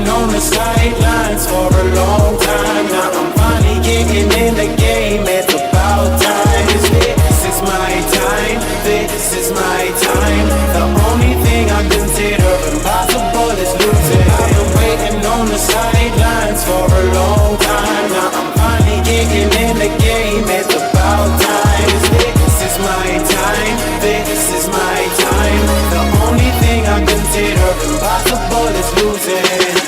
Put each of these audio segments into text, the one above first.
waiting on the sidelines for a long time. Now I'm finally getting in the game. It's about time. This is my time. This is my time. The only thing I consider impossible is losing. I've been waiting on the sidelines for a long time. Now I'm finally getting in the game. It's about time. This is my time. This is my time. The only thing I consider impossible is losing.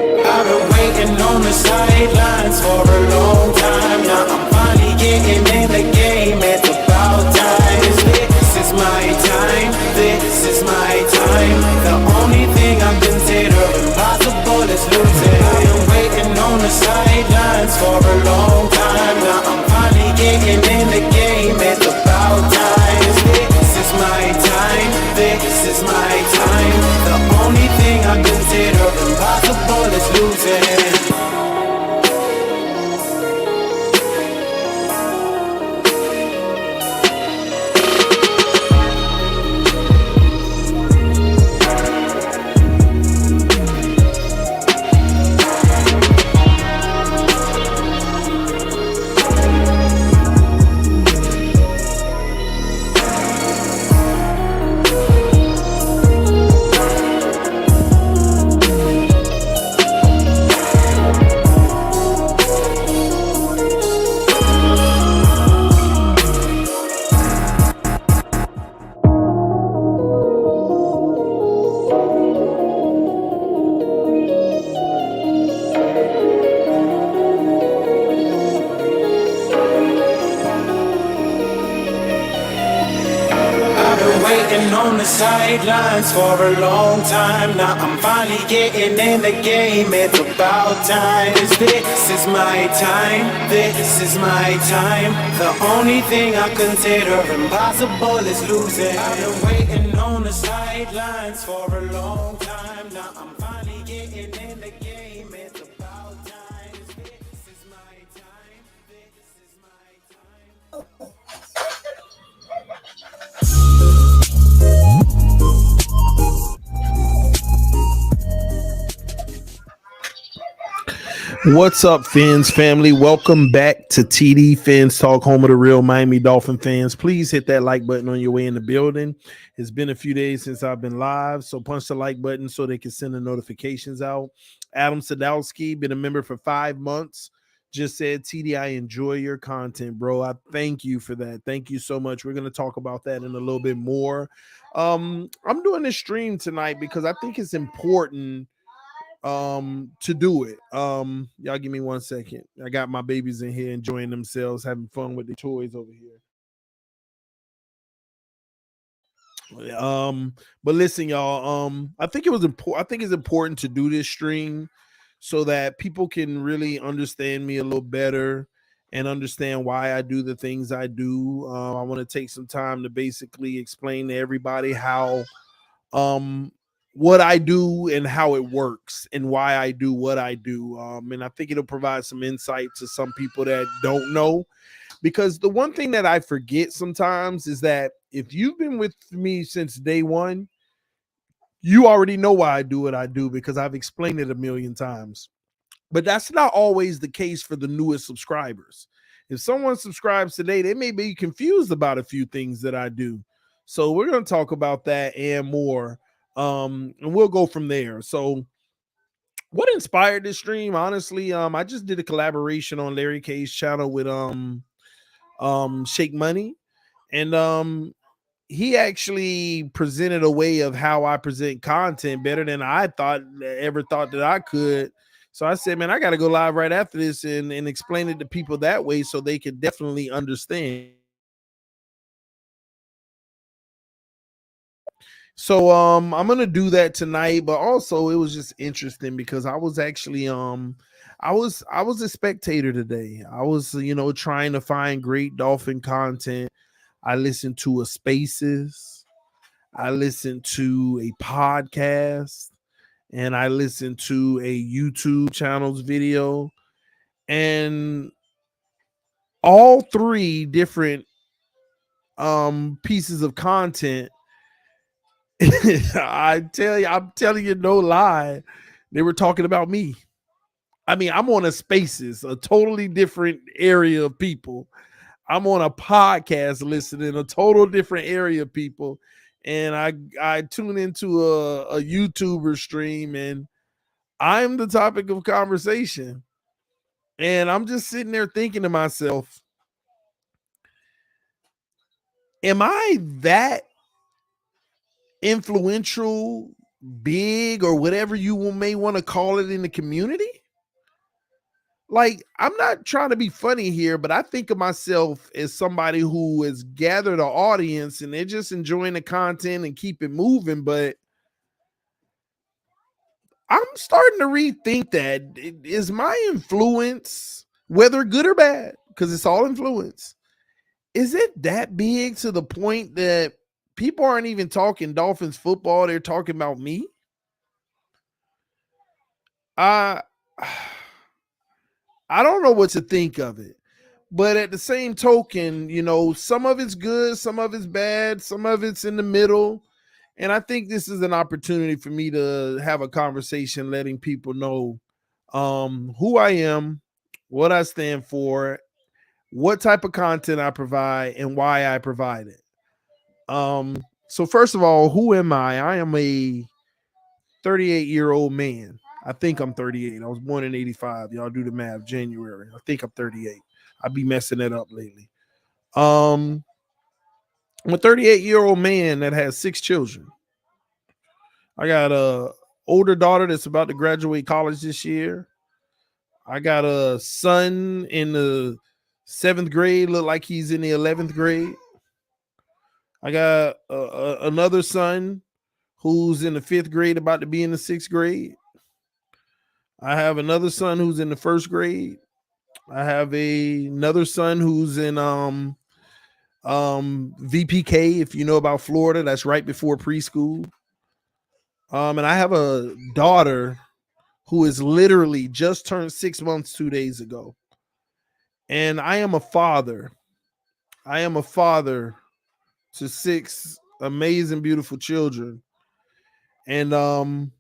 I've been waiting on the sidelines for a long time. Now I'm finally getting in the game. It's about time. This is my time. This is my time. The only thing I consider impossible is losing. I've been waiting on the sidelines for a long time. Now I'm finally getting in the game. It's about time. This is my time. This is my time. The only thing I consider impossible is losing. Waiting on the sidelines for a long time. Now I'm finally getting in the game. It's about time. This is my time. This is my time. The only thing I consider impossible is losing. I've been waiting on the sidelines for a long time. Now I'm finally getting in the game. It's about time. This is my time. This is my time. What's up, Fins family? Welcome back to TD Phins Talk, home of the real Miami Dolphin fans. Please hit that like button on your way in the building. It's been a few days since I've been live, so punch the like button so they can send the notifications out. Adam Sadowski, been a member for 5 months, just said, TD, I enjoy your content, bro. I thank you for that. Thank you so much. We're going to talk about that in a little bit more. I'm doing this stream tonight because I think it's important to do it. Y'all give me 1 second. I got my babies in here enjoying themselves, having fun with the toys over here. But listen, y'all, I think it was important. I think it's important to do this stream so that people can really understand me a little better and understand why I do the things I do. I want to take some time to basically explain to everybody how what I do and how it works and why I do what I do. And I think it'll provide some insight to some people that don't know, because the one thing that I forget sometimes is that if you've been with me since day one, you already know why I do what I do because I've explained it a million times. But that's not always the case for the newest subscribers. If someone subscribes today, they may be confused about a few things that I do. So we're going to talk about that and more. And we'll go from there. So what inspired this stream? Honestly, I just did a collaboration on Larry K's channel with Shake Money. And he actually presented a way of how I present content better than I thought ever thought that I could. So I said, man, I got to go live right after this and explain it to people that way so they could definitely understand. So I'm gonna do that tonight, but also it was just interesting because I was actually I was a spectator today. I was, trying to find great dolphin content. I listened to a spaces, I listened to a podcast, and I listened to a YouTube channel's video. And all three different pieces of content, I'm telling you no lie, they were talking about me. I mean, I'm on a spaces, a totally different area of people. I'm on a podcast listening, a total different area of people. And I tune into a YouTuber stream and I'm the topic of conversation. And I'm just sitting there thinking to myself, am I that influential, big, or whatever you may want to call it in the community? Like, I'm not trying to be funny here, but I think of myself as somebody who has gathered an audience and they're just enjoying the content and keep it moving. But I'm starting to rethink that. Is my influence, whether good or bad, because it's all influence, is it that big to the point that people aren't even talking Dolphins football? They're talking about me. I I don't know what to think of it. But at the same token, some of it's good, some of it's bad, some of it's in the middle. And I think this is an opportunity for me to have a conversation letting people know who I am, what I stand for, what type of content I provide, and why I provide it. So first of all, who am I? I am a 38-year-old man. I think I'm 38. I was born in 85. Y'all do the math, January. I think I'm 38. I'll be messing that up lately. I'm a 38-year-old man that has 6 children. I got a older daughter that's about to graduate college this year. I got a son in the 7th grade, look like he's in the 11th grade. I got another son who's in the 5th grade, about to be in the 6th grade. I have another son who's in the 1st grade. I have another son who's in VPK, if you know about Florida, that's right before preschool. And I have a daughter who is literally just turned 6 months 2 days ago. And I am a father. I am a father to 6 amazing, beautiful children. And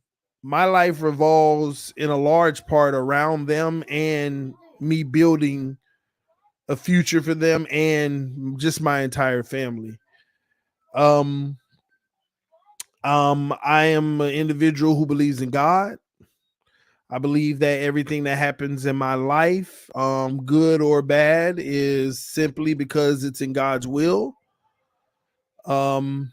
my life revolves in a large part around them and me building a future for them and just my entire family. Um, I am an individual who believes in God. I believe that everything that happens in my life, good or bad, is simply because it's in God's will. Um,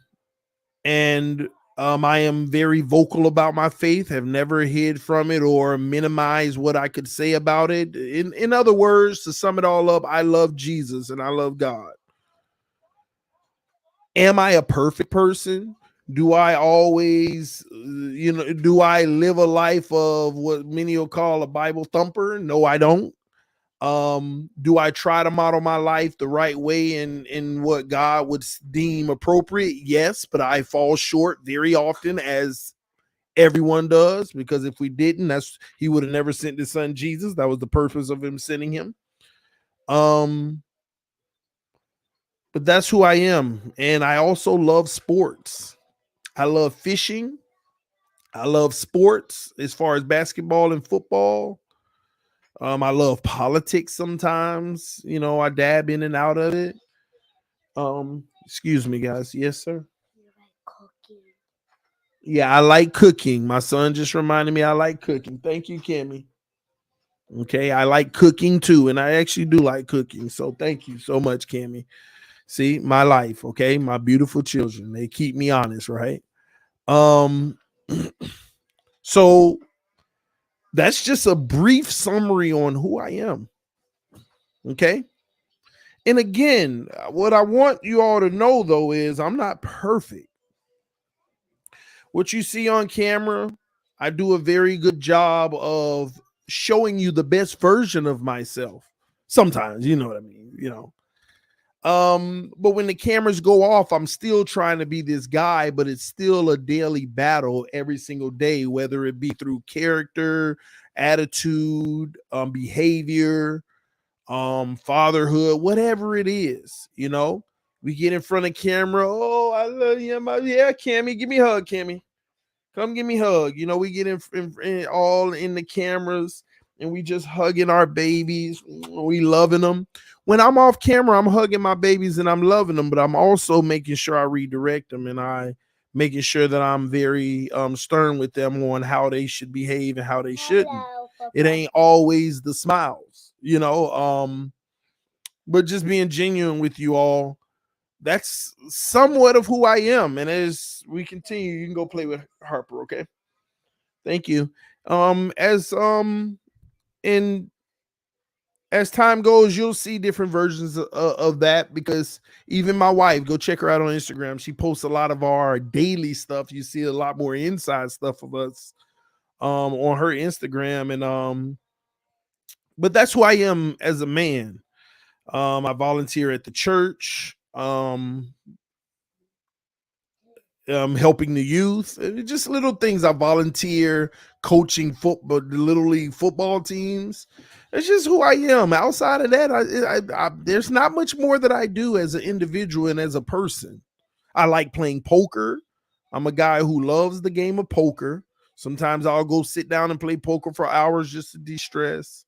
and I am very vocal about my faith, have never hid from it or minimized what I could say about it. In other words, to sum it all up, I love Jesus and I love God. Am I a perfect person? Do I always, do I live a life of what many will call a Bible thumper? No, I don't. Do I try to model my life the right way in what God would deem appropriate? Yes, but I fall short very often, as everyone does, because if we didn't, he would have never sent his son Jesus. That was the purpose of him sending him. But that's who I am. And I also love sports. I love fishing. I love sports as far as basketball and football. I love politics sometimes. I dab in and out of it. Excuse me, guys. Yes, sir. Yeah, I like cooking. My son just reminded me I like cooking. Thank you, Kimmy. Okay, I like cooking too, and I actually do like cooking. So thank you so much, Kimmy. See, my life, okay? My beautiful children. They keep me honest, right? Um so that's just a brief summary on who I am. Okay? And again, what I want you all to know though is I'm not perfect. What you see on camera, I do a very good job of showing you the best version of myself. Sometimes, you know what I mean, you know. But when the cameras go off, I'm still trying to be this guy, but it's still a daily battle every single day, whether it be through character, attitude, behavior, fatherhood, whatever it is, you know. We get in front of camera. Oh, I love you. Yeah, Cammy, give me a hug, Cammy. Come give me a hug. You know, we get all in the cameras and we just hugging our babies. We loving them. When I'm off camera, I'm hugging my babies and I'm loving them, but I'm also making sure I redirect them and I making sure that I'm very stern with them on how they should behave and how they shouldn't. It ain't always the smiles, you know. But just being genuine with you all, that's somewhat of who I am. And as we continue, you can go play with Harper, okay? Thank you. As in as time goes, you'll see different versions of that because even my wife, go check her out on Instagram. She posts a lot of our daily stuff. You see a lot more inside stuff of us on her Instagram. And but that's who I am as a man. I volunteer at the church. Helping the youth, just little things. I volunteer coaching football, the little league football teams. It's just who I am. Outside of that, there's not much more that I do as an individual and as a person. I like playing poker. I'm a guy who loves the game of poker. Sometimes I'll go sit down and play poker for hours just to de-stress.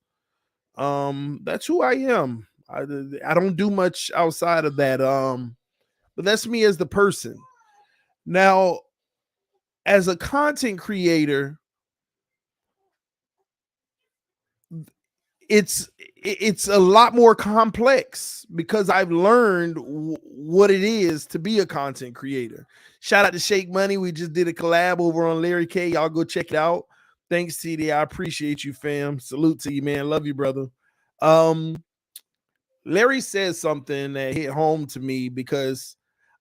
That's who I am. I don't do much outside of that. But that's me as the person. Now, as a content creator, it's a lot more complex because I've learned what it is to be a content creator. Shout out to Shake Money. We just did a collab over on Larry K. Y'all go check it out. Thanks, TD. I appreciate you, fam. Salute to you, man. Love you, brother. Larry says something that hit home to me because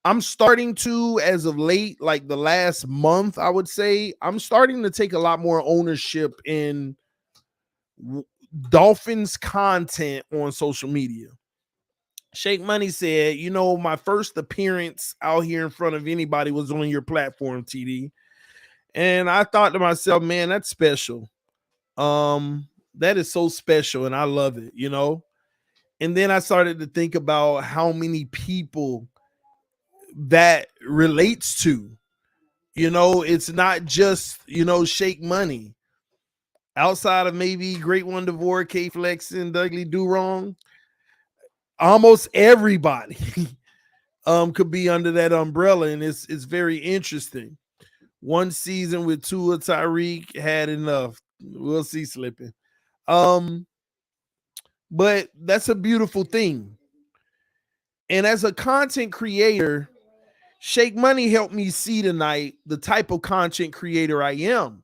I'm starting to, as of late, like the last month, I would say, I'm starting to take a lot more ownership in Dolphins content on social media. Shake Money said, you know, my first appearance out here in front of anybody was on your platform, TD. And I thought to myself, man, that's special. That is so special, and I love it, you know. And then I started to think about how many people that relates to. You know, it's not just, you know, Shake Money. Outside of maybe Great One Devore, K Flex, and Dudley Do Wrong, almost everybody could be under that umbrella, and it's very interesting. One season with Tua Tyreek had enough. We'll see slipping. But that's a beautiful thing. And as a content creator, Shake Money helped me see tonight the type of content creator I am.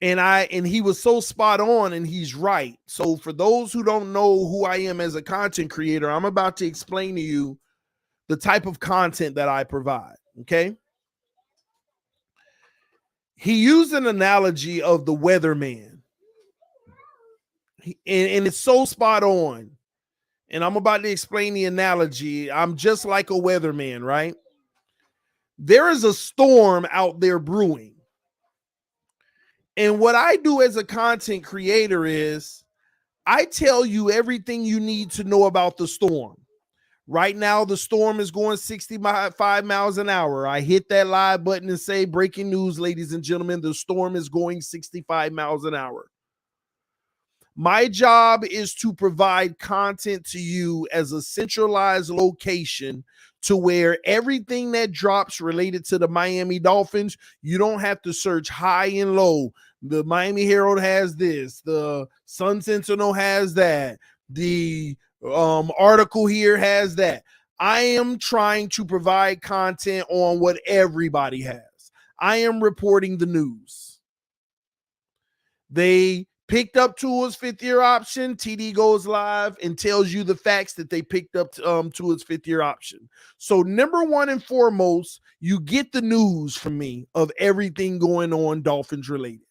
And he was so spot on, and he's right. So for those who don't know who I am as a content creator, I'm about to explain to you the type of content that I provide. Okay. He used an analogy of the weatherman. And it's so spot on. And I'm about to explain the analogy. I'm just like a weatherman, right? There is a storm out there brewing. And what I do as a content creator is I tell you everything you need to know about the storm. Right now, the storm is going 65 miles an hour. I hit that live button and say, breaking news, ladies and gentlemen, the storm is going 65 miles an hour. My job is to provide content to you as a centralized location to where everything that drops related to the Miami Dolphins, you don't have to search high and low. The Miami Herald has this, the Sun Sentinel has that, the article here has that. I am trying to provide content on what everybody has. I am reporting the news. They picked up Tua's fifth-year option. TD goes live and tells you the facts that they picked up Tua's fifth-year option. So number one and foremost, you get the news from me of everything going on Dolphins related.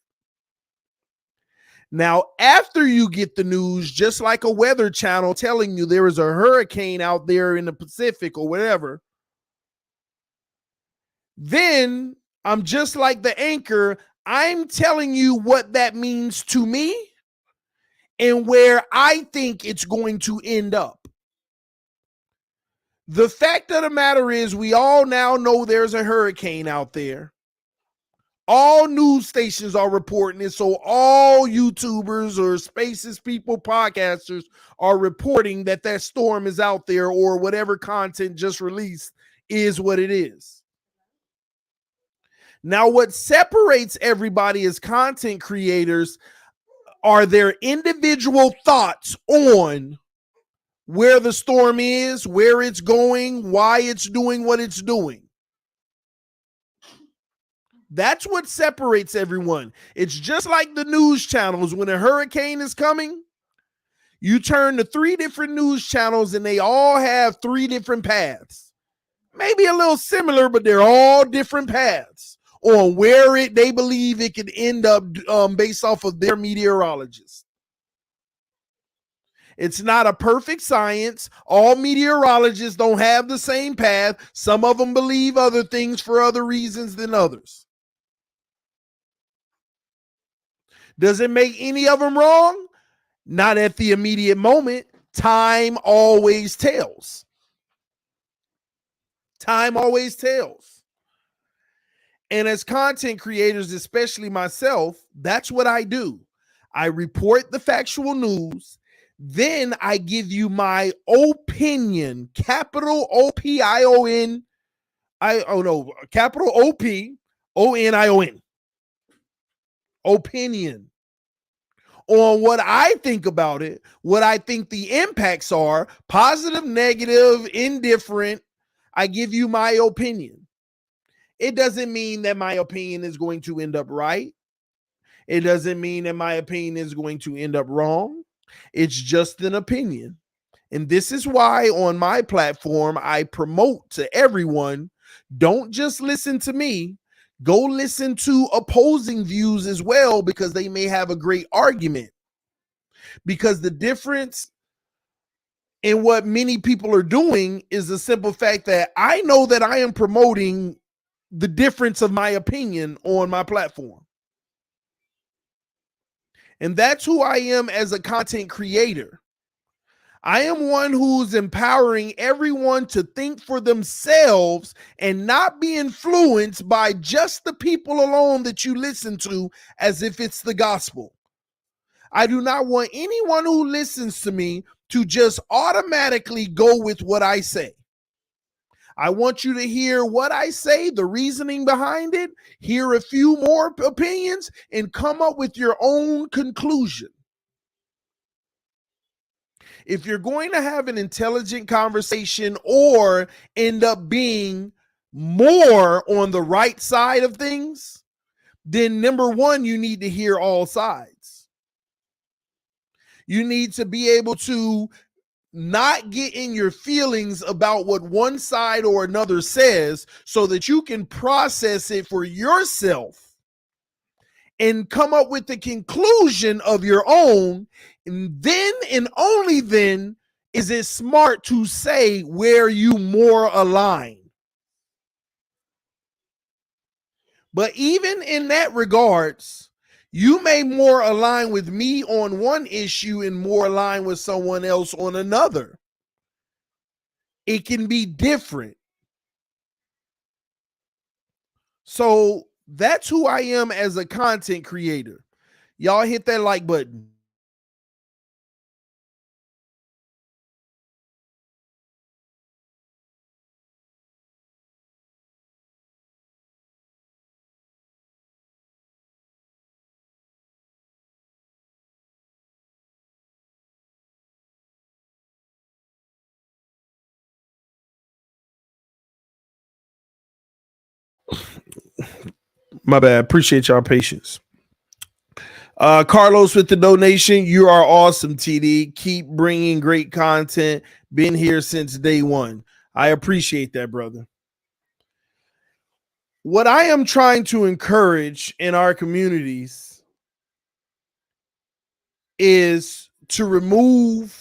Now, after you get the news, just like a weather channel telling you there is a hurricane out there in the Pacific or whatever, then I'm just like the anchor. I'm telling you what that means to me and where I think it's going to end up. The fact of the matter is, we all now know there's a hurricane out there. All news stations are reporting it. So all YouTubers or Spaces people, podcasters are reporting that that storm is out there, or whatever content just released is what it is. Now, what separates everybody as content creators are their individual thoughts on where the storm is, where it's going, why it's doing what it's doing. That's what separates everyone. It's just like the news channels. When a hurricane is coming, you turn to 3 different news channels and they all have 3 different paths. Maybe a little similar, but they're all different paths on where they believe it could end up based off of their meteorologists. It's not a perfect science. All meteorologists don't have the same path. Some of them believe other things for other reasons than others. Does it make any of them wrong? Not at the immediate moment. Time always tells. Time always tells. And as content creators, especially myself, that's what I do. I report the factual news. Then I give you my opinion, capital OPION, capital OPONION, opinion, on what I think about it, what I think the impacts are, positive, negative, indifferent. I give you my opinion. It doesn't mean that my opinion is going to end up right. It doesn't mean that my opinion is going to end up wrong. It's just an opinion. And this is why on my platform, I promote to everyone, don't just listen to me. Go listen to opposing views as well, because they may have a great argument. Because the difference in what many people are doing is the simple fact that I know that I am promoting the difference of my opinion on my platform. And that's who I am as a content creator. I am one who's empowering everyone to think for themselves and not be influenced by just the people alone that you listen to as if it's the gospel. I do not want anyone who listens to me to just automatically go with what I say. I want you to hear what I say, the reasoning behind it, hear a few more opinions, and come up with your own conclusion. If you're going to have an intelligent conversation or end up being more on the right side of things, then number one, you need to hear all sides. You need to be able to not get in your feelings about what one side or another says so that you can process it for yourself and come up with the conclusion of your own. And then and only then is it smart to say where you more align. But even in that regards, you may more align with me on one issue and more align with someone else on another. It can be different. So that's who I am as a content creator. Y'all hit that like button. My bad. Appreciate y'all patience. Carlos with the donation. You are awesome, TD. Keep bringing great content. Been here since day one. I appreciate that, brother. What I am trying to encourage in our communities is to remove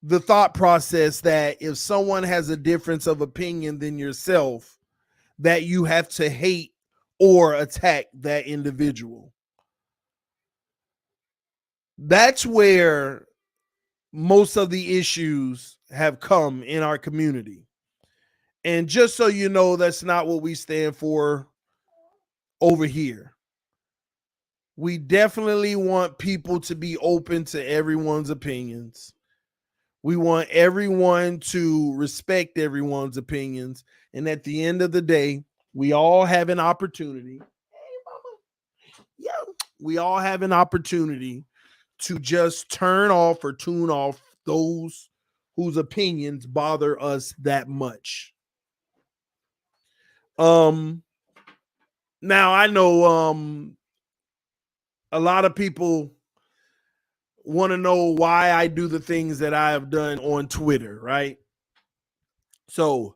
the thought process that if someone has a difference of opinion than yourself, that you have to hate or attack that individual. That's where most of the issues have come in our community. And just so you know, that's not what we stand for over here. We definitely want people to be open to everyone's opinions. We want everyone to respect everyone's opinions. And at the end of the day, we all have an opportunity. Hey, mama. Yeah. We all have an opportunity to just turn off or tune off those whose opinions bother us that much. Um Now I know a lot of people want to know why I do the things that I have done on Twitter, right? So,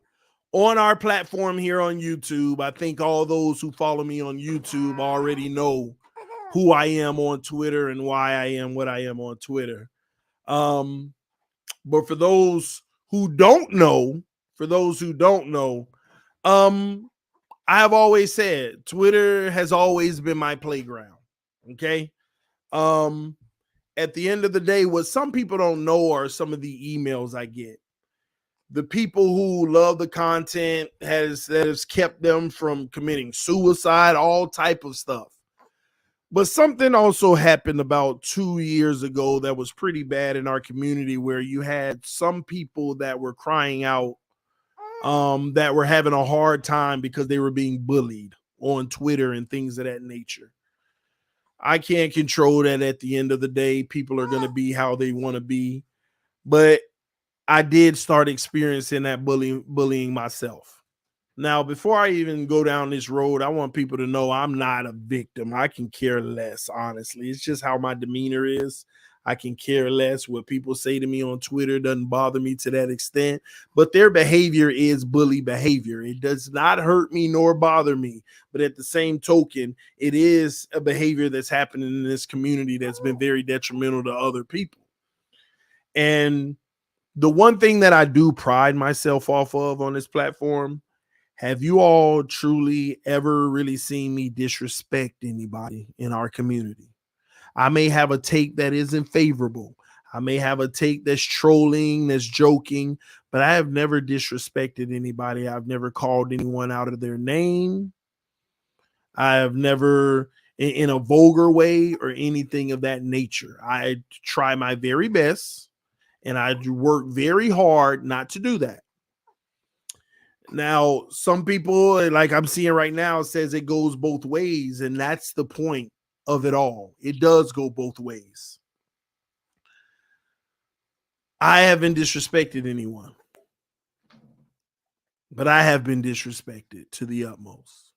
on our platform here on YouTube, I think all those who follow me on YouTube already know who I am on Twitter and why I am what I am on Twitter. Um, but for those who don't know, um, I have always said Twitter has always been my playground. Okay. Um, at the end of the day, what some people don't know are some of the emails I get. The people who love the content has kept them from committing suicide, all type of stuff. But something also happened about 2 years ago that was pretty bad in our community, where you had some people that were crying out, that were having a hard time because they were being bullied on Twitter and things of that nature. I can't control that. At the end of the day, people are going to be how they want to be. But I did start experiencing that bullying myself. Now, before I even go down this road, I want people to know I'm not a victim. I can care less, honestly. It's just how my demeanor is. I can care less. What people say to me on Twitter doesn't bother me to that extent, but their behavior is bully behavior. It does not hurt me nor bother me, but at the same token, it is a behavior that's happening in this community that's been very detrimental to other people. And the one thing that I do pride myself off of on this platform, have you all truly ever really seen me disrespect anybody in our community? I may have a take that isn't favorable. I may have a take that's trolling, that's joking, but I have never disrespected anybody. I've never called anyone out of their name. I have never in a vulgar way or anything of that nature. I try my very best and I work very hard not to do that. Now, some people, like I'm seeing right now, says it goes both ways, and that's the point of it all. It does go both ways. I haven't disrespected anyone, but I have been disrespected to the utmost.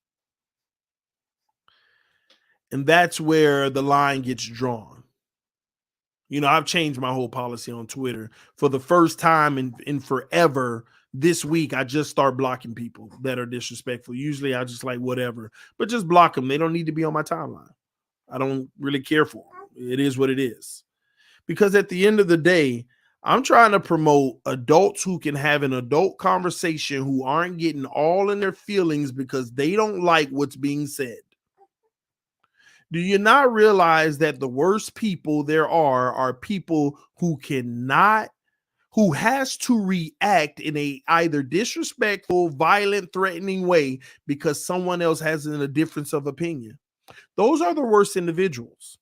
And that's where the line gets drawn. You know, I've changed my whole policy on Twitter for the first time in forever. This week, I just start blocking people that are disrespectful. Usually, I just like whatever, but just block them. They don't need to be on my timeline. I don't really care for them. It is what it is. Because at the end of the day, I'm trying to promote adults who can have an adult conversation, who aren't getting all in their feelings because they don't like what's being said. Do you not realize that the worst people there are people who cannot, who has to react in a either disrespectful, violent, threatening way because someone else has a difference of opinion? Those are the worst individuals.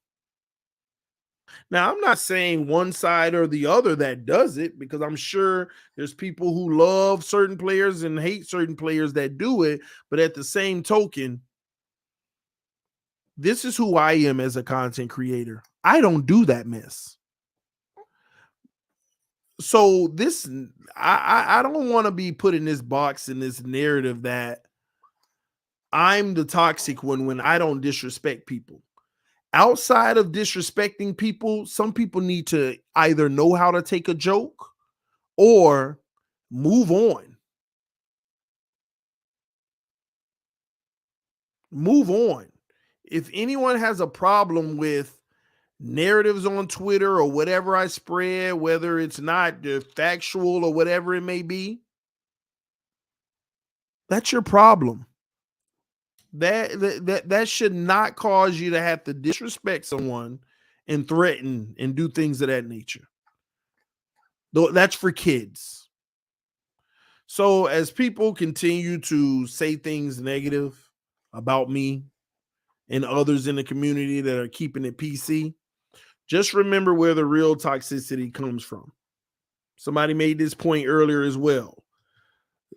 Now, I'm not saying one side or the other that does it, because I'm sure there's people who love certain players and hate certain players that do it. But at the same token, this is who I am as a content creator. I don't do that mess. So this, I don't want to be put in this box, in this narrative that I'm the toxic one when I don't disrespect people. Outside of disrespecting people, some people need to either know how to take a joke or move on. Move on. If anyone has a problem with narratives on Twitter or whatever I spread, whether it's not factual or whatever it may be, that's your problem. That should not cause you to have to disrespect someone and threaten and do things of that nature. Though that's for kids. So as people continue to say things negative about me and others in the community that are keeping it PC, just remember where the real toxicity comes from. Somebody made this point earlier as well.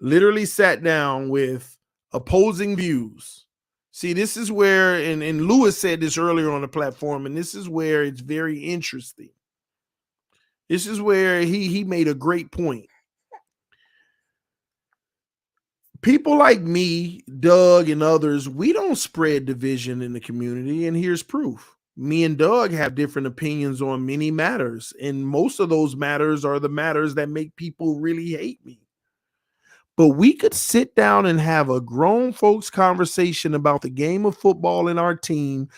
Literally sat down with opposing views. See, this is where, and Lewis said this earlier on the platform, and this is where it's very interesting. This is where he made a great point. People like me, Doug, and others, we don't spread division in the community, and here's proof. Me and Doug have different opinions on many matters, and most of those matters are the matters that make people really hate me. But we could sit down and have a grown folks conversation about the game of football in our team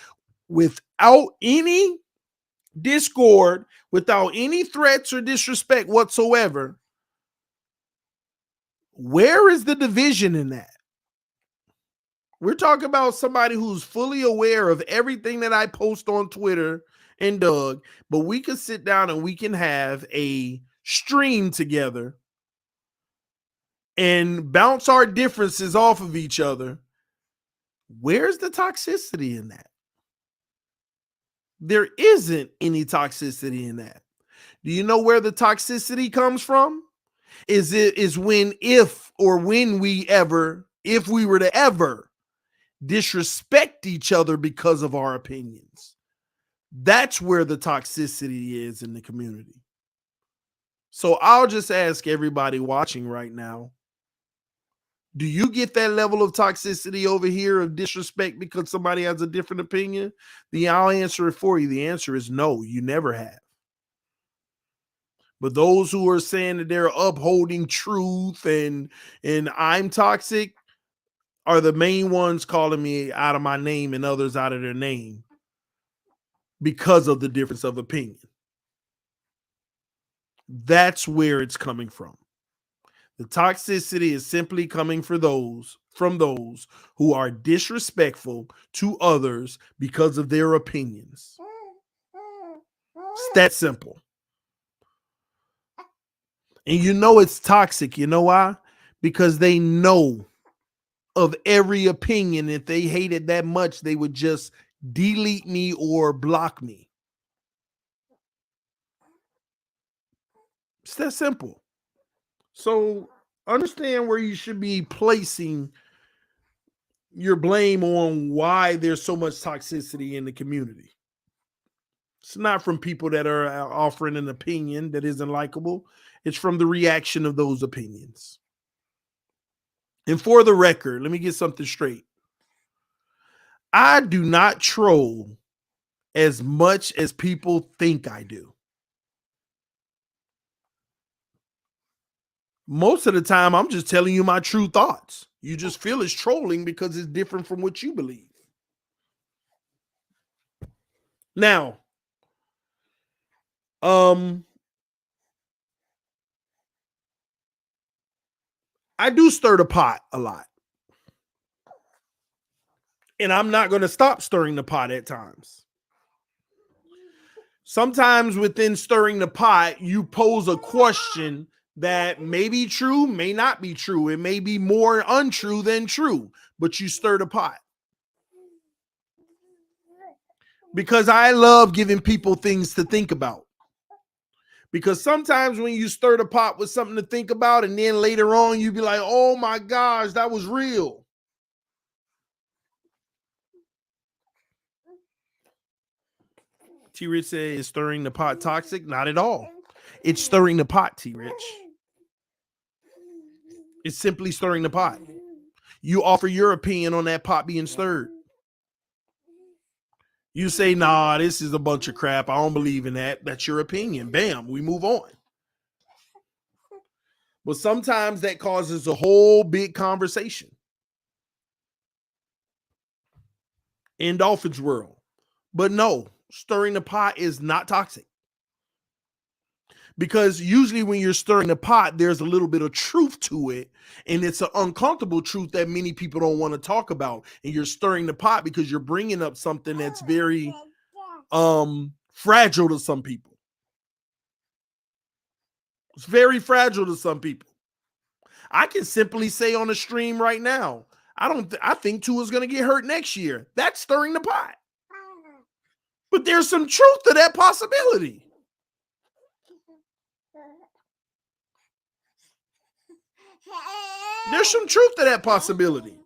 without any discord, without any threats or disrespect whatsoever. Where is the division in that? We're talking about somebody who's fully aware of everything that I post on Twitter and Doug, but we could sit down and we can have a stream together and bounce our differences off of each other. Where's the toxicity in that? There isn't any toxicity in that. Do you know where the toxicity comes from? Is when if we were to ever disrespect each other because of our opinions. That's where the toxicity is in the community. So I'll just ask everybody watching right now, do you get that level of toxicity over here of disrespect because somebody has a different opinion? I'll answer it for you. The answer is no, you never have. But those who are saying that they're upholding truth and I'm toxic are the main ones calling me out of my name and others out of their name because of the difference of opinion. That's where it's coming from. The toxicity is simply coming from those who are disrespectful to others because of their opinions. It's that simple. And you know it's toxic. You know why? Because they know of every opinion. If they hated that much, they would just delete me or block me. It's that simple. So understand where you should be placing your blame on why there's so much toxicity in the community. It's not from people that are offering an opinion that isn't likable. It's from the reaction of those opinions. And for the record, let me get something straight. I do not troll as much as people think I do. Most of the time, I'm just telling you my true thoughts. You just feel it's trolling because it's different from what you believe. Now, I do stir the pot a lot. And I'm not going to stop stirring the pot at times. Sometimes within stirring the pot, you pose a question that may be true, may not be true. It may be more untrue than true, but you stir the pot. Because I love giving people things to think about. Because sometimes when you stir the pot with something to think about, and then later on you be like, oh my gosh, that was real. T-Rich said, is stirring the pot toxic? Not at all. It's stirring the pot, T-Rich. It's simply stirring the pot. You offer your opinion on that pot being stirred. You say, nah, this is a bunch of crap. I don't believe in that. That's your opinion. Bam, we move on. But sometimes that causes a whole big conversation. In Dolphins world. But no, stirring the pot is not toxic. Because usually when you're stirring the pot, there's a little bit of truth to it. And it's an uncomfortable truth that many people don't want to talk about. And you're stirring the pot because you're bringing up something that's very fragile to some people. It's very fragile to some people. I can simply say on the stream right now, I think Tua's going to get hurt next year. That's stirring the pot. But there's some truth to that possibility. There's some truth to that possibility.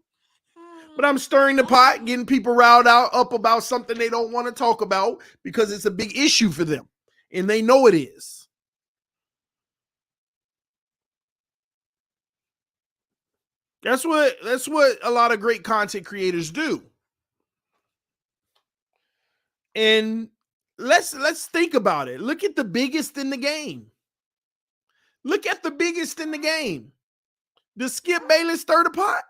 But I'm stirring the pot, getting people riled up about something they don't want to talk about because it's a big issue for them. And they know it is. That's what a lot of great content creators do. And let's think about it. Look at the biggest in the game. Look at the biggest in the game. Does Skip Bayless stir the pot?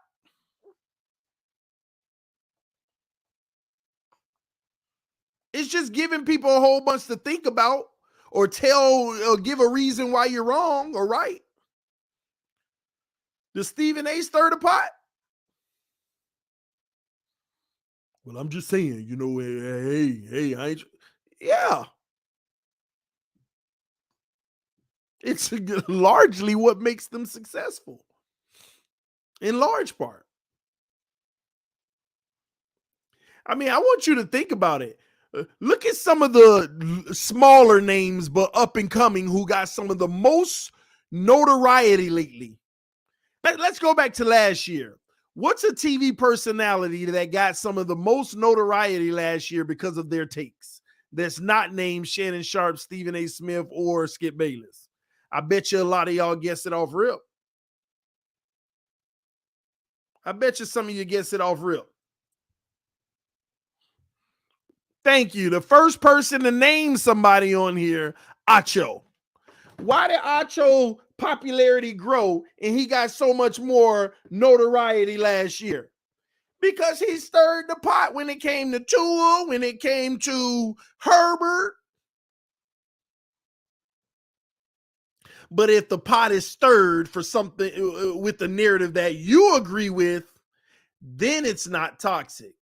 It's just giving people a whole bunch to think about or tell or give a reason why you're wrong or right. Does Stephen A stir the pot? Well, I'm just saying, you know, hey, I ain't. Yeah. It's largely what makes them successful. In large part. I mean, I want you to think about it. Look at some of the smaller names, but up and coming, who got some of the most notoriety lately. Let's go back to last year. What's a TV personality that got some of the most notoriety last year because of their takes? That's not named Shannon Sharp, Stephen A. Smith, or Skip Bayless. I bet you a lot of y'all guessed it off rip. I bet you some of you guessed it off rip. Thank you. The first person to name somebody on here, Acho. Why did Acho popularity grow and he got so much more notoriety last year? Because he stirred the pot when it came to Tua, when it came to Herbert. But if the pot is stirred for something with the narrative that you agree with, then it's not toxic.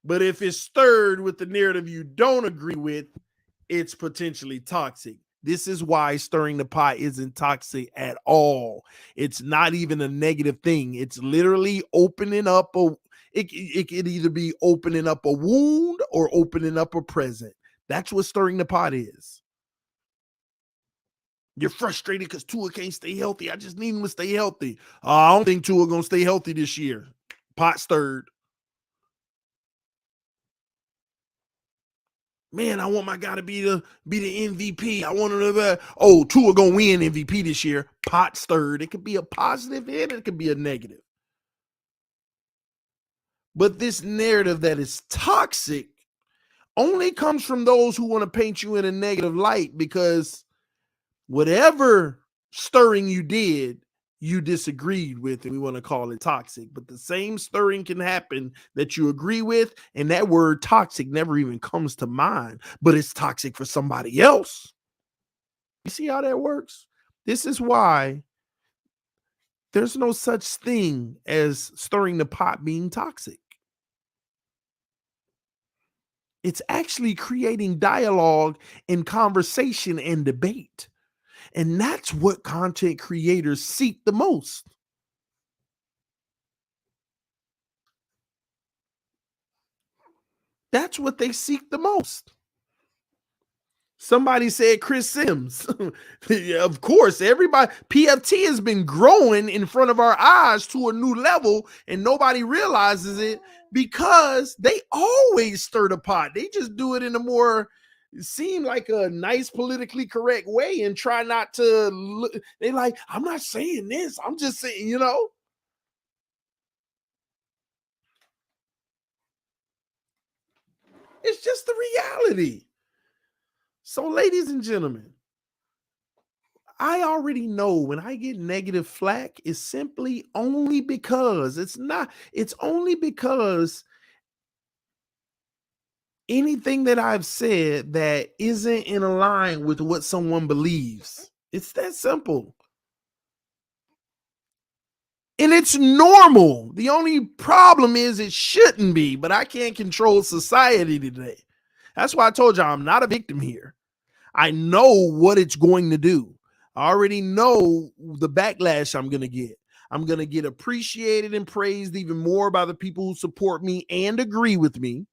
But if it's stirred with the narrative you don't agree with, it's potentially toxic. This is why stirring the pot isn't toxic at all. It's not even a negative thing. It's literally opening up it could either be opening up a wound or opening up a present. That's what stirring the pot is. You're frustrated because Tua can't stay healthy. I just need him to stay healthy. I don't think Tua gonna stay healthy this year. Pot stirred. Man, I want my guy to be the MVP. I want him to Tua gonna win MVP this year. Pot stirred. It could be a positive and it could be a negative. But this narrative that is toxic only comes from those who want to paint you in a negative light, because whatever stirring you did, you disagreed with, and we want to call it toxic. But the same stirring can happen that you agree with, and that word toxic never even comes to mind, but it's toxic for somebody else. You see how that works? This is why there's no such thing as stirring the pot being toxic. It's actually creating dialogue and conversation and debate. And that's what content creators seek the most. That's what they seek the most. Somebody said Chris Sims. Of course, everybody, PFT has been growing in front of our eyes to a new level, and nobody realizes it because they always stir the pot. They just do it in a more, seem like a nice politically correct way and try not to look. They like, I'm not saying this. I'm just saying, you know. It's just the reality. So, ladies and gentlemen, I already know when I get negative flack, it's simply only because it's only because anything that I've said that isn't in line with what someone believes. It's that simple. And it's normal. The only problem is it shouldn't be, but I can't control society today. That's why I told you I'm not a victim here. I know what it's going to do. I already know the backlash I'm going to get. I'm going to get appreciated and praised even more by the people who support me and agree with me.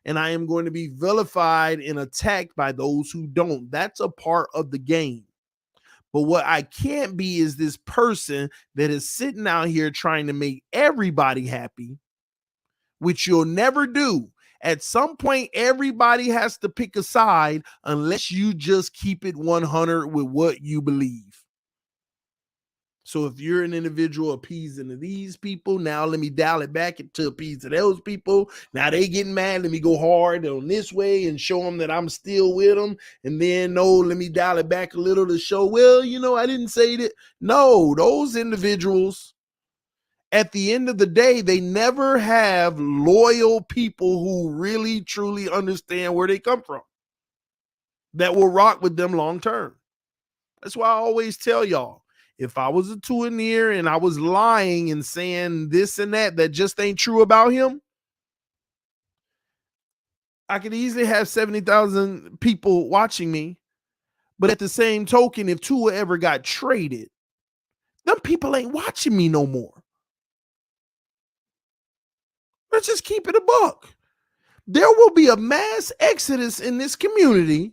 And I am going to be vilified and attacked by those who don't. That's a part of the game. But what I can't be is this person that is sitting out here trying to make everybody happy, which you'll never do. At some point, everybody has to pick a side unless you just keep it 100 with what you believe. So if you're an individual appeasing these people, now let me dial it back to appease to those people. Now they getting mad. Let me go hard on this way and show them that I'm still with them. And then, no, let me dial it back a little to show, well, I didn't say that. No, those individuals, at the end of the day, they never have loyal people who really, truly understand where they come from that will rock with them long term. That's why I always tell y'all, if I was a touneer and I was lying and saying this and that just ain't true about him, I could easily have 70,000 people watching me. But at the same token, if Tua ever got traded, them people ain't watching me no more. Let's just keep it a buck. There will be a mass exodus in this community.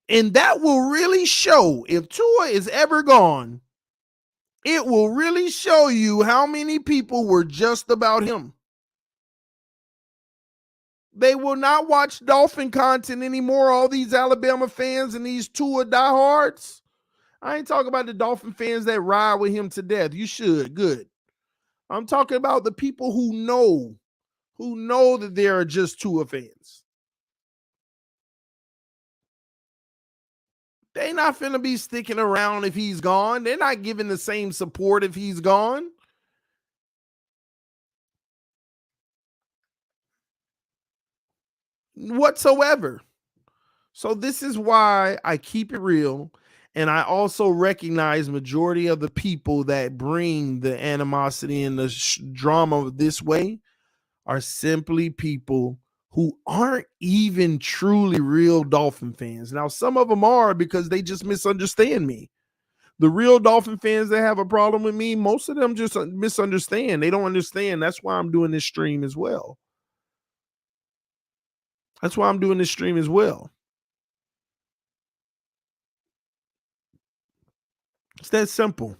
And that will really show, if Tua is ever gone, it will really show you how many people were just about him. They will not watch Dolphin content anymore. All these Alabama fans and these Tua diehards. I ain't talking about the Dolphin fans that ride with him to death. You should. Good. I'm talking about the people who know that they are just Tua fans. They not finna be sticking around if he's gone. They're not giving the same support if he's gone. Whatsoever. So this is why I keep it real. And I also recognize majority of the people that bring the animosity and the drama this way are simply people who aren't even truly real Dolphin fans. Now, some of them are because they just misunderstand me. The real Dolphin fans that have a problem with me, most of them just misunderstand. They don't understand. That's why I'm doing this stream as well. That's why I'm doing this stream as well. It's that simple.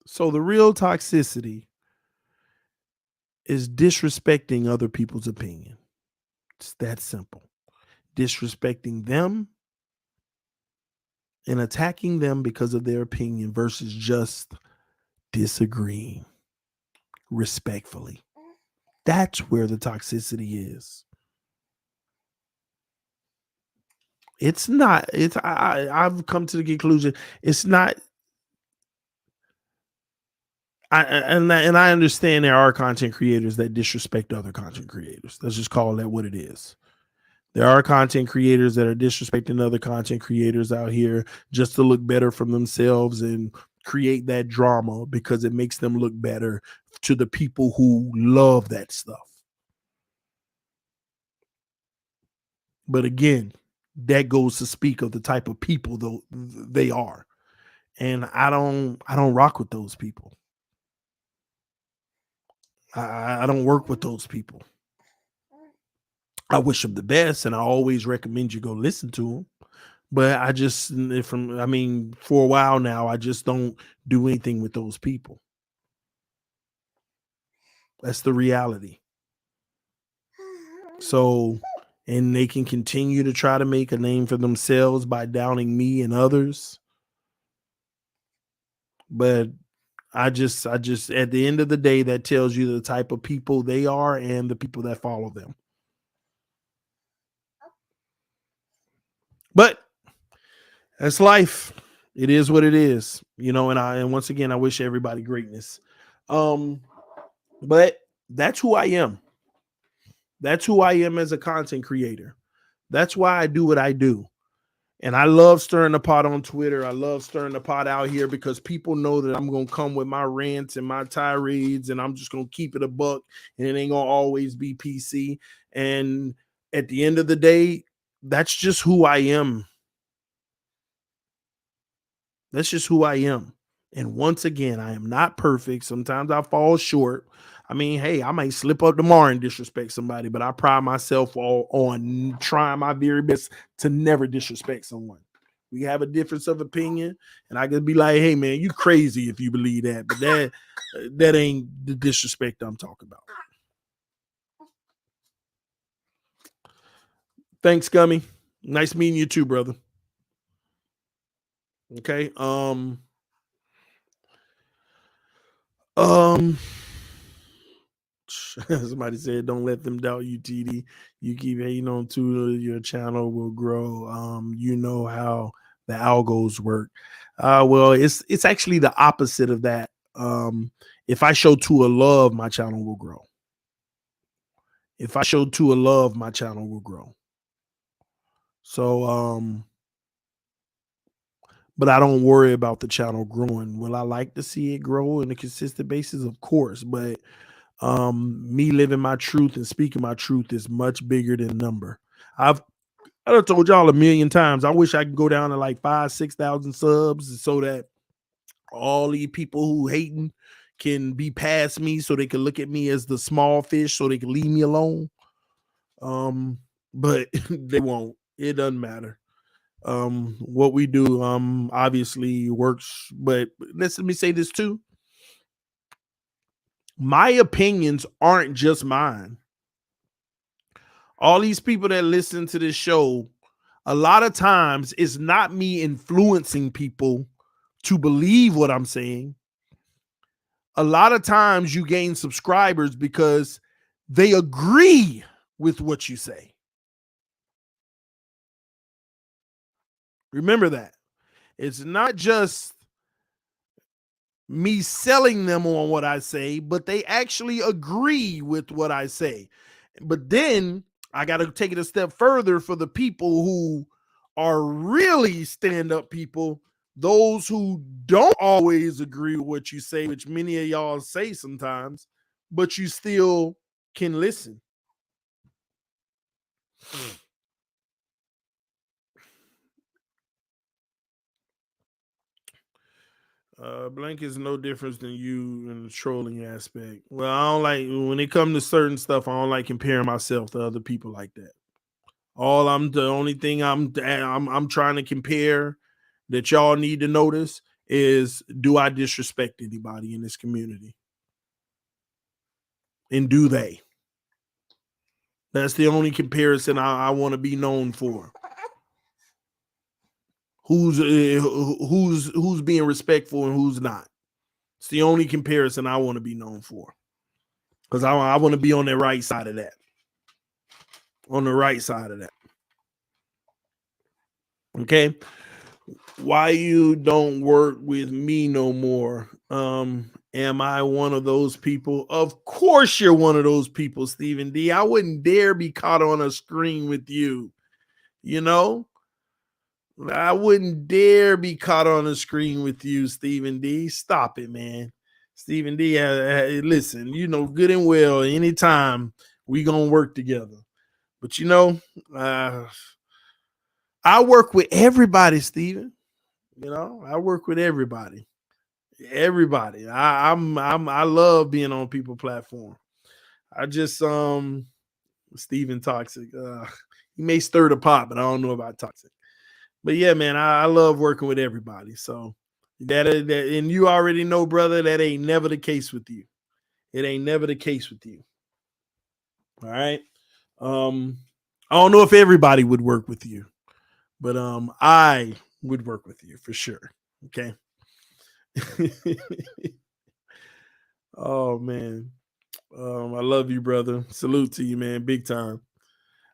So the real toxicity is disrespecting other people's opinion. It's that simple. Disrespecting them and attacking them because of their opinion versus just disagreeing respectfully. That's where the toxicity is. It's not. I've come to the conclusion. It's not. I understand there are content creators that disrespect other content creators. Let's just call that what it is. There are content creators that are disrespecting other content creators out here just to look better from themselves and create that drama because it makes them look better to the people who love that stuff. But again, that goes to speak of the type of people though they are. And I don't rock with those people. I don't work with those people. I wish them the best, and I always recommend you go listen to them. But I just, for a while now, I just don't do anything with those people. That's the reality. So, and they can continue to try to make a name for themselves by downing me and others. But I just at the end of the day, that tells you the type of people they are and the people that follow them. But that's life. It is what it is, and once again, I wish everybody greatness. Um, but that's who I am. That's who I am as a content creator. That's why I do what I do. And I love stirring the pot on Twitter. I love stirring the pot out here because people know that I'm going to come with my rants and my tirades, and I'm just going to keep it a buck, and it ain't going to always be PC. And at the end of the day, that's just who I am. That's just who I am. And once again, I am not perfect. Sometimes I fall short. I mean, hey, I might slip up tomorrow and disrespect somebody, but I pride myself on trying my very best to never disrespect someone. We have a difference of opinion, and I could be like, "Hey, man, you crazy if you believe that," but that ain't the disrespect I'm talking about. Thanks, Gummy. Nice meeting you too, brother. Okay. Um. Somebody said, "Don't let them doubt you, TD. You keep hating on Twitter, your channel will grow. You know how the algos work." Well, it's actually the opposite of that. If I show Tua love, my channel will grow. If I show Tua love, my channel will grow. So, but I don't worry about the channel growing. Will I like to see it grow on a consistent basis? Of course, but me living my truth and speaking my truth is much bigger than number. I've told y'all a million times. I wish I could go down to like 5,000-6,000 subs so that all these people who hating can be past me, so they can look at me as the small fish, so they can leave me alone. But they won't. It doesn't matter. What we do obviously works, but let me say this too. My opinions aren't just mine. All these people that listen to this show, a lot of times it's not me influencing people to believe what I'm saying. A lot of times you gain subscribers because they agree with what you say. Remember that. It's not just me selling them on what I say, but they actually agree with what I say. But then I got to take it a step further for the people who are really stand-up people, those who don't always agree with what you say, which many of y'all say sometimes, but you still can listen. Blank is no difference than you in the trolling aspect. Well, I don't like when it comes to certain stuff. I don't like comparing myself to other people like that. The only thing I'm trying to compare that y'all need to notice is, do I disrespect anybody in this community? And do they? That's the only comparison I want to be known for. Who's being respectful and who's not? It's the only comparison I want to be known for, because I want to be on the right side of that. On the right side of that. Okay. Why you don't work with me no more? Am I one of those people? Of course you're one of those people, Stephen D. I wouldn't dare be caught on a screen with you. I wouldn't dare be caught on a screen with you, Stephen D. Stop it, man. Stephen D, listen, good and well, anytime we gonna work together. But I work with everybody, Stephen. I work with everybody. Everybody. I love being on people platform. I just Stephen Toxic. He may stir the pot, but I don't know about Toxic. But yeah, man, I love working with everybody. So that and you already know, brother, that ain't never the case with you. It ain't never the case with you. All right. I don't know if everybody would work with you, but I would work with you for sure. Okay. Oh man. I love you, brother. Salute to you, man. Big time.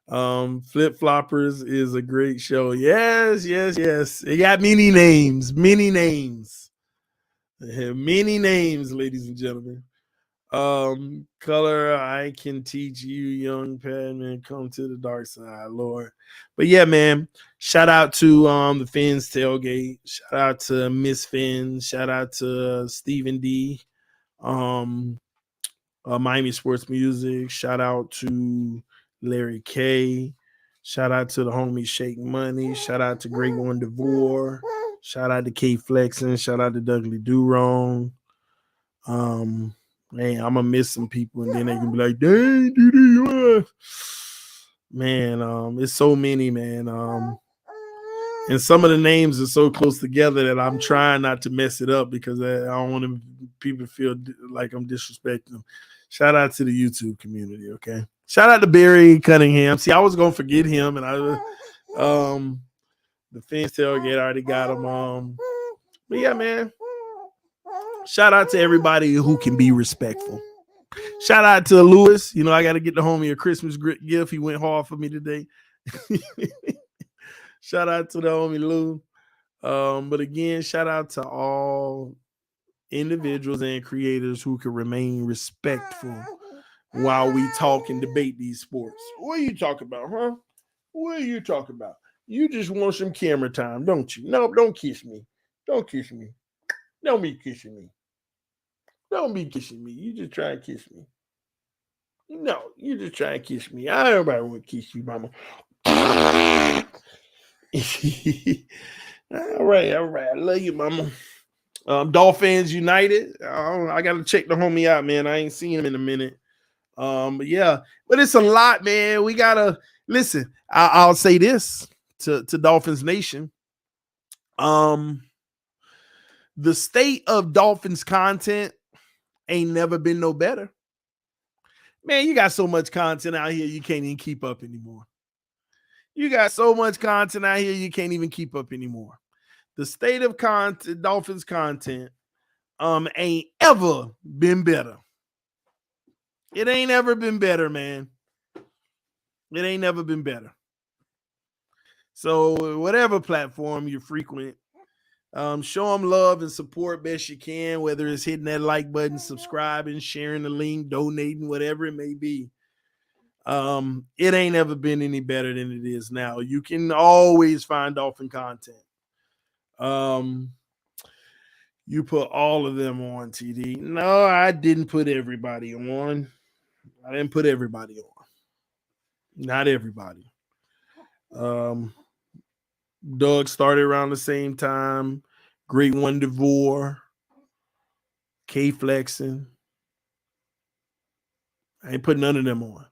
Flip Floppers is a great show. Yes, yes, yes. It got many names, many names. They have many names, ladies and gentlemen. Color, I can teach you, young Padman, come to the dark side, Lord. But yeah, man. Shout out to the Fins Tailgate. Shout out to Miss Fins. Shout out to Stephen D. Um, Miami Sports Music. Shout out to Larry K. Shout out to the homie Shake Money. Shout out to Great One DeVore. Shout out to K Flexin. Shout out to Dudley Durong. Man, I'm gonna miss some people, and then they can be like, "Dang, dude, man, it's so many, man. And some of the names are so close together that I'm trying not to mess it up because I don't want people to feel like I'm disrespecting them. Shout out to the YouTube community, okay? Shout out to Barry Cunningham. See, I was gonna forget him, and the Fins Tailgate already got him. But yeah, man. Shout out to everybody who can be respectful. Shout out to Lewis. You know, I got to get the homie a Christmas gift. He went hard for me today. Shout out to the homie Lou. But again, shout out to all individuals and creators who can remain respectful while we talk and debate these sports. What are you talking about, huh? What are you talking about? You just want some camera time, don't you? No, don't kiss me. Don't kiss me. Don't be kissing me. Don't be kissing me. You just try and kiss me. No, you just try and kiss me. I don't ever want to kiss you, mama. All right. I love you, mama. Dolphins United. I got to check the homie out, man. I ain't seen him in a minute. But yeah, but it's a lot, man. We gotta listen. I'll say this to Dolphins Nation. The state of Dolphins content ain't never been no better. Man, you got so much content out here, you can't even keep up anymore. You got so much content out here, you can't even keep up anymore. The state of Dolphins content ain't ever been better. It ain't ever been better, man. It ain't never been better. So whatever platform you frequent, show them love and support best you can, whether it's hitting that like button, subscribing, sharing the link, donating, whatever it may be. It ain't ever been any better than it is now. You can always find Dolphin content. You put all of them on, TD. No, I didn't put everybody on. I didn't put everybody on. Not everybody. Doug started around the same time. Great One DeVore. K Flexing. I ain't put none of them on.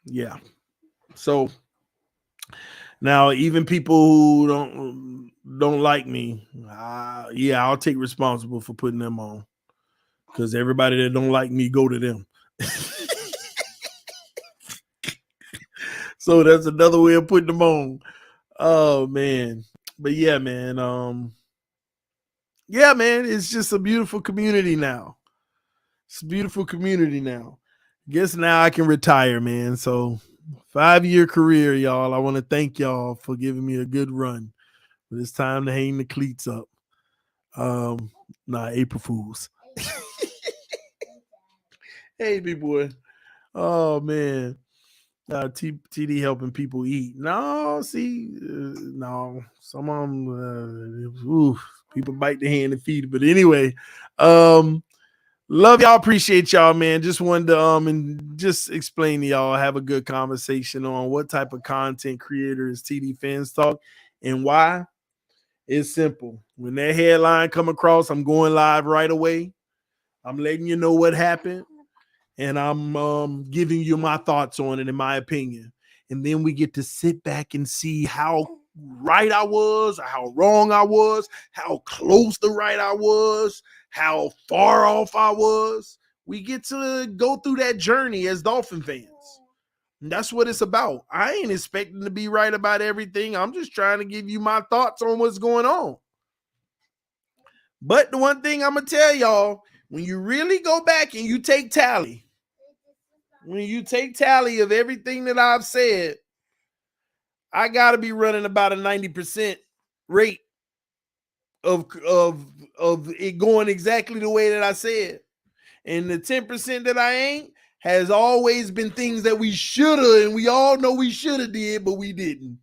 Yeah. So now even people who don't like me, yeah, I'll take responsible for putting them on. Because everybody that don't like me, go to them. So that's another way of putting them on. Oh man. But yeah, man. Yeah, man, it's just a beautiful community now. It's a beautiful community now. Guess now I can retire, man. So 5-year career, y'all. I want to thank y'all for giving me a good run. But it's time to hang the cleats up. April Fools. Hey, big boy. Oh man. TD helping people eat. No, see, no. Some of them, people bite the hand and feed it. But anyway, love y'all, appreciate y'all, man. Just wanted to and just explain to y'all, have a good conversation on what type of content creator is TD Fans Talk and why. It's simple. When that headline come across, I'm going live right away. I'm letting you know what happened. And I'm giving you my thoughts on it, in my opinion. And then we get to sit back and see how right I was, or how wrong I was, how close to right I was, how far off I was. We get to go through that journey as Dolphin fans. And that's what it's about. I ain't expecting to be right about everything. I'm just trying to give you my thoughts on what's going on. But the one thing I'm gonna tell y'all, when you really go back and you take tally, when you take tally of everything that I've said, I gotta be running about a 90% rate of it going exactly the way that I said. And the 10% that I ain't has always been things that we shoulda, and we all know we shoulda did, but we didn't.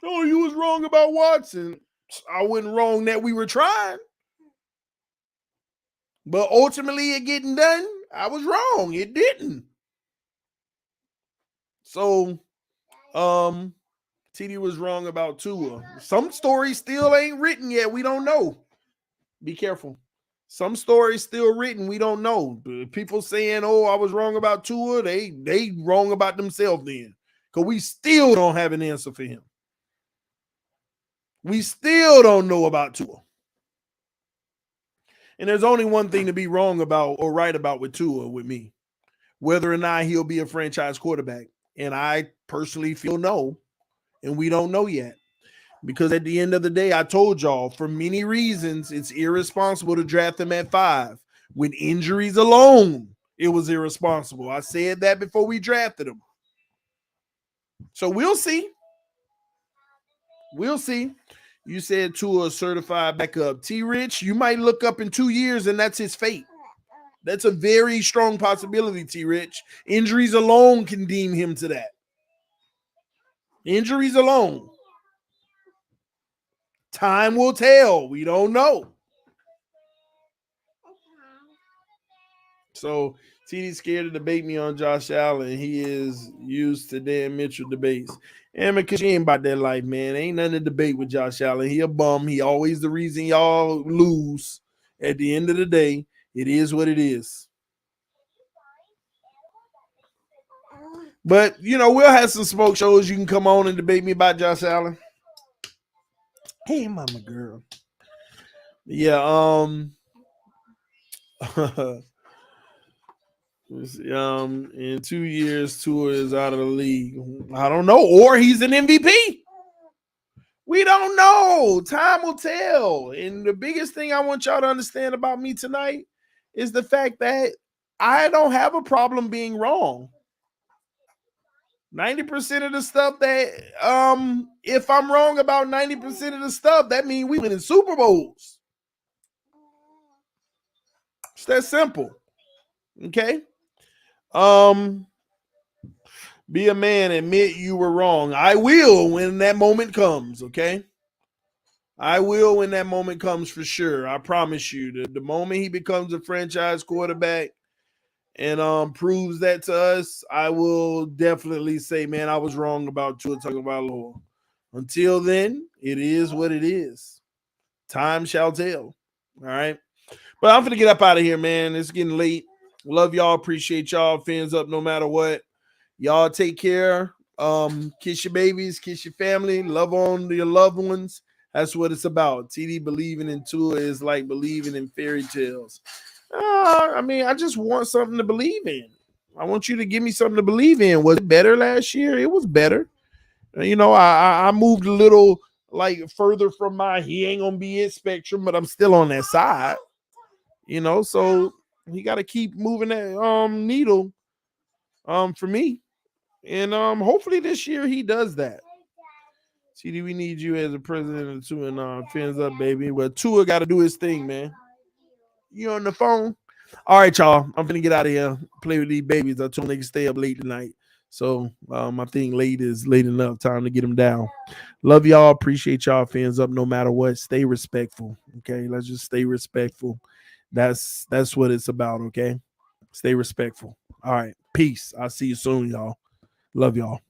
Oh, you was wrong about Watson. I wasn't wrong that we were trying. But ultimately it getting done, I was wrong. It didn't. So TD was wrong about Tua. Some stories still ain't written yet. We don't know. Be careful. Some stories still written. We don't know. People saying, "Oh, I was wrong about Tua." They wrong about themselves then, because we still don't have an answer for him. We still don't know about Tua. And there's only one thing to be wrong about or right about with Tua with me, whether or not he'll be a franchise quarterback. And I personally feel no, and we don't know yet. Because at the end of the day, I told y'all, for many reasons, it's irresponsible to draft him at 5. With injuries alone, it was irresponsible. I said that before we drafted him. So we'll see. We'll see. You said Tua certified backup. T-Rich, you might look up in 2 years and that's his fate. That's a very strong possibility, T-Rich. Injuries alone can deem him to that. Injuries alone. Time will tell. We don't know. So TD's scared to debate me on Josh Allen. He is used to Dan Mitchell debates. And because she ain't about that life, man. Ain't nothing to debate with Josh Allen. He a bum. He always the reason y'all lose. At the end of the day, it is what it is. But, we'll have some smoke shows. You can come on and debate me about Josh Allen. Hey, mama girl. Yeah, in 2 years, Tua is out of the league. I don't know. Or he's an MVP. We don't know. Time will tell. And the biggest thing I want y'all to understand about me tonight is the fact that I don't have a problem being wrong. 90% of the stuff that if I'm wrong about 90% of the stuff, that means we win in Super Bowls. It's that simple. Okay? Be a man, admit you were wrong. I will when that moment comes, okay? I will when that moment comes for sure. I promise you. The moment he becomes a franchise quarterback and proves that to us, I will definitely say, man, I was wrong about Tua Tagovailoa. Until then, it is what it is. Time shall tell. All right. But I'm going to get up out of here, man. It's getting late. Love y'all. Appreciate y'all. Fins up no matter what. Y'all take care. Kiss your babies. Kiss your family. Love on your loved ones. That's what it's about. TD believing in Tua is like believing in fairy tales. I just want something to believe in. I want you to give me something to believe in. Was it better last year? It was better. I moved a little like further from my he ain't gonna be it spectrum, but I'm still on that side. So he got to keep moving that needle for me. And hopefully this year he does that. TD, we need you as a president of Tua and fins up, baby. But Tua got to do his thing, man. You on the phone? All right, y'all. I'm gonna get out of here. Play with these babies. I told them they can stay up late tonight. So I think late is late enough. Time to get them down. Love y'all. Appreciate y'all. Fans up no matter what. Stay respectful. Okay. Let's just stay respectful. That's what it's about. Okay. Stay respectful. All right. Peace. I'll see you soon, y'all. Love y'all.